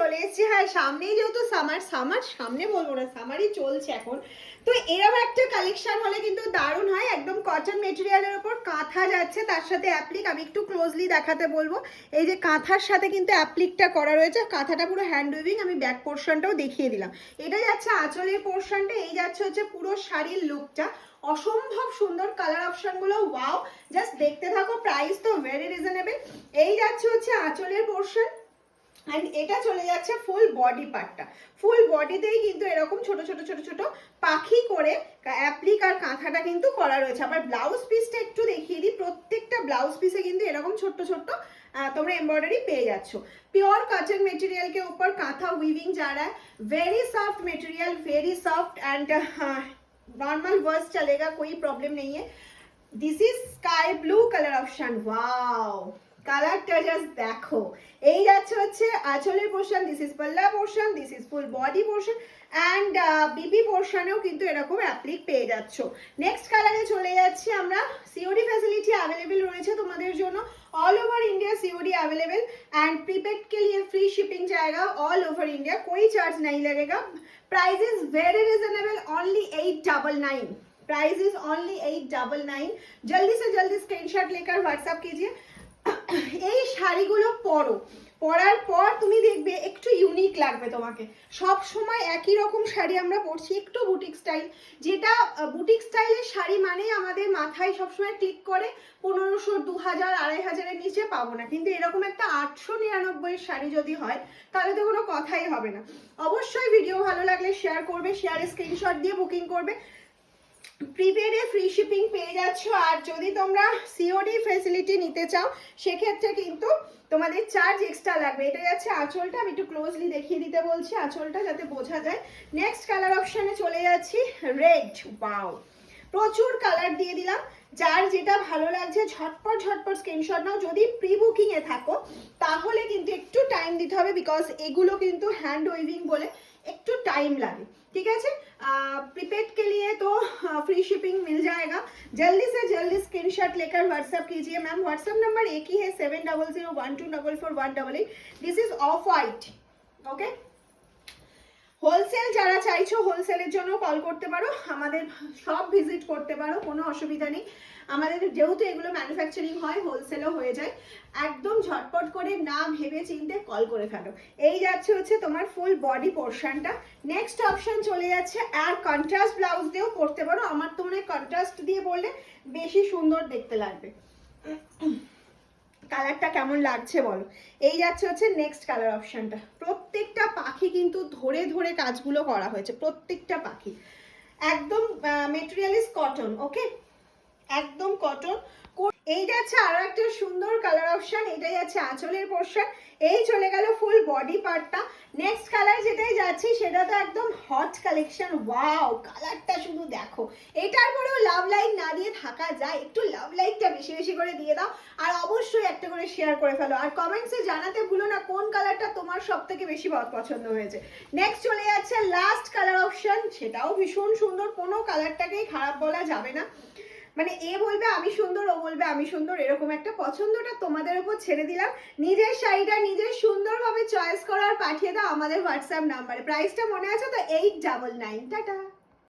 চলে এসেছি। হ্যাঁ, সামনেই যেহেতু সামনে বলবো না, সামারই চলছে এখন, তো এরকম একটা কালেকশন হলে কিন্তু দারুণ হয়। একদম কটন মেটেরিয়ালের উপর কাঁথা যাচ্ছে, তার সাথে অ্যাপ্লিক। আমি একটু ক্লোজলি দেখাতে বলবো। এই যে কাঁথার সাথে কিন্তু অ্যাপ্লিকটা করা রয়েছে, কাঁথাটা পুরো হ্যান্ড উইভিং। আমি ব্যাক পোর্শনটাও দেখিয়ে দিলাম। এটা যাচ্ছে আঁচলের পোর্শনটা, এই যাচ্ছে হচ্ছে পুরো শাড়ির লুকটা। অসম্ভব সুন্দর কালার অপশনগুলো, ওয়াও, জাস্ট দেখতে থাকো। প্রাইস তো ভেরি রিজনেবল। এই যাচ্ছে হচ্ছে আঁচলের পোর্শন, অ্যান্ড এটা চলে যাচ্ছে ফুল বডি পার্টটা। ফুল বডিতেই কিন্তু এরকম ছোট ছোট ছোট ছোট পাখি করে অ্যাপ্লিক আর কাঁথাটা কিন্তু করা রয়েছে। আবার ব্লাউজ পিসটা একটু দেখিয়ে দিই। প্রত্যেকটা ব্লাউজ পিসে কিন্তু এরকম ছোট্ট ছোট্ট তোমরা এমব্রয়ডারি পেয়ে যাচ্ছ। प्योर कॉटन मटेरियल के ऊपर कांथा वीविंग जा रहा है। Very soft material, very soft and normal wash चलेगा, कोई प्रॉब्लम नहीं है। This is sky blue colour option, wow, কালারটা জাস্ট দেখো। এই যাচ্ছে হচ্ছে আঁচলের পোর্শন, দিস ইজ পাল্লা portion, this is full body portion, and বিবি পোর্শনেও কিন্তু এরকম অ্যাপ্লিক পেয়ে যাচ্ছ। নেক্সট কালারে চলে যাচ্ছি আমরা। সিওডি ফ্যাসিলিটি अवेलेबल রয়েছে তোমাদের জন্য। All over India COD available, and prepaid के लिए फ्री शिपिंग जाएगा ऑल ओवर इंडिया, कोई चार्ज नहीं लगेगा। Price is very reasonable, only 899। Price is only 899। जल्दी से जल्दी स्क्रीनशॉट लेकर व्हाट्सएप कीजिए। এই শাড়িগুলো পরার পর তুমি দেখবে একটু ইউনিক লাগবে তোমাকে। সব সময় একই রকম শাড়ি আমরা পরছি, একটু বুটিক স্টাইল, যেটা বুটিক স্টাইলের শাড়ি মানেই আমাদের মাথায় সবসময় ক্লিক করে 1500, 2000, 2500-এর নিচে পাবো না। কিন্তু এরকম একটা 899 শাড়ি যদি হয় তাহলে তো কোনো কথাই হবে না। অবশ্যই ভিডিও ভালো লাগলে শেয়ার করবে, শেয়ারে স্ক্রিনশট দিয়ে বুকিং করবে। প্রিপেডে ফ্রি শিপিং পেয়ে যাচ্ছ। আর যদি তোমরা সিওডি ফ্যাসিলিটি নিতে চাও সেক্ষেত্রে কিন্তু তোমাদের চার্জ এক্সট্রা লাগবে। এটা যাচ্ছে আঁচলটা, আমি একটু ক্লোজলি দেখিয়ে দিতে বলছি আঁচলটা যাতে বোঝা যায়। নেক্সট কালার অপশানে চলে যাচ্ছি, রেড। ওয়াও, প্রচুর কালার দিয়ে দিলাম। যার যেটা ভালো লাগছে ঝটপট ঝটপট স্ক্রিনশট নাও। যদি প্রি বুকিংয়ে থাকো তাহলে কিন্তু একটু টাইম দিতে হবে, বিকজ এগুলো কিন্তু হ্যান্ড ওয়েভিং বলে একটু টাইম লাগে, ठीक है। प्रीपेड के लिए तो फ्री शिपिंग मिल जाएगा। जल्दी से जल्दी स्क्रीनशॉट लेकर व्हाट्सएप कीजिए। मैम व्हाट्सएप नंबर एक ही है, 7001244188। This is of white, okay. Wholesale যারা চাইছো হোলসেলের জন্য কল করতে পারো, আমাদের সব ভিজিট করতে পারো, কোনো অসুবিধা নেই। আমাদের যেহেতু এগুলো ম্যানুফ্যাকচারিং হয়, হোলসেলও হয়ে যায়। একদম ঝটপট করে না ভেবে চিনতে কল করে ফেলো। এই যাচ্ছে হচ্ছে তোমার ফুল বডি পোর্শনটা। নেক্সট অপশন চলে যাচ্ছে, আর কন্ট্রাস্ট ব্লাউজ দিয়েও করতে পারো। আমার তো মনে হয় কন্ট্রাস্ট দিয়ে বললে বেশি সুন্দর দেখতে লাগবে। কালারটা কেমন লাগছে বলো। এই যাচ্ছে হচ্ছে নেক্সট কালার অপশনটা। প্রত্যেকটা পাখি কিন্তু ধরে ধরে কাজগুলো করা হয়েছে, প্রত্যেকটা পাখি। একদম মেটেরিয়াল ইজ কটন, ওকে, একদম কটন। এই যাচ্ছে আরো একটা সুন্দর কালার অপশন, এটাই যাচ্ছে আঁচলের পোর্শন। এই চলে গেল ফুল বডি পার্টটা। নেক্সট কালার যেটাই যাচ্ছি সেটা তো একদম হট কালেকশন। ওয়াও, কালারটা শুধু দেখো। এটার পরেও লাভ লাইক না দিয়ে থাকা যায়, একটু লাভ লাইকটা বেশি বেশি করে দিয়ে দাও। আর অবশ্যই একটা করে শেয়ার করে ফেলো। আর কমেন্টসে জানাতে ভুলো না কোন কালারটা তোমার সব থেকে বেশি পছন্দ হয়েছে। নেক্সট চলে যাচ্ছে লাস্ট কালার অপশন, সেটাও ভীষণ সুন্দর। কোনো কালারটাকেই খারাপ বলা যাবে না। মানে এ বলবে আমি সুন্দর, ও বলবে আমি সুন্দর, এরকম একটা পছন্দটা তোমাদের উপর ছেড়ে দিলাম। নিজের শাড়িটা নিজের সুন্দরভাবে চয়েস করার পাঠিয়ে দাও আমাদের হোয়াটসঅ্যাপ নাম্বারে। প্রাইসটা মনে আছে তো, 899। টাটা।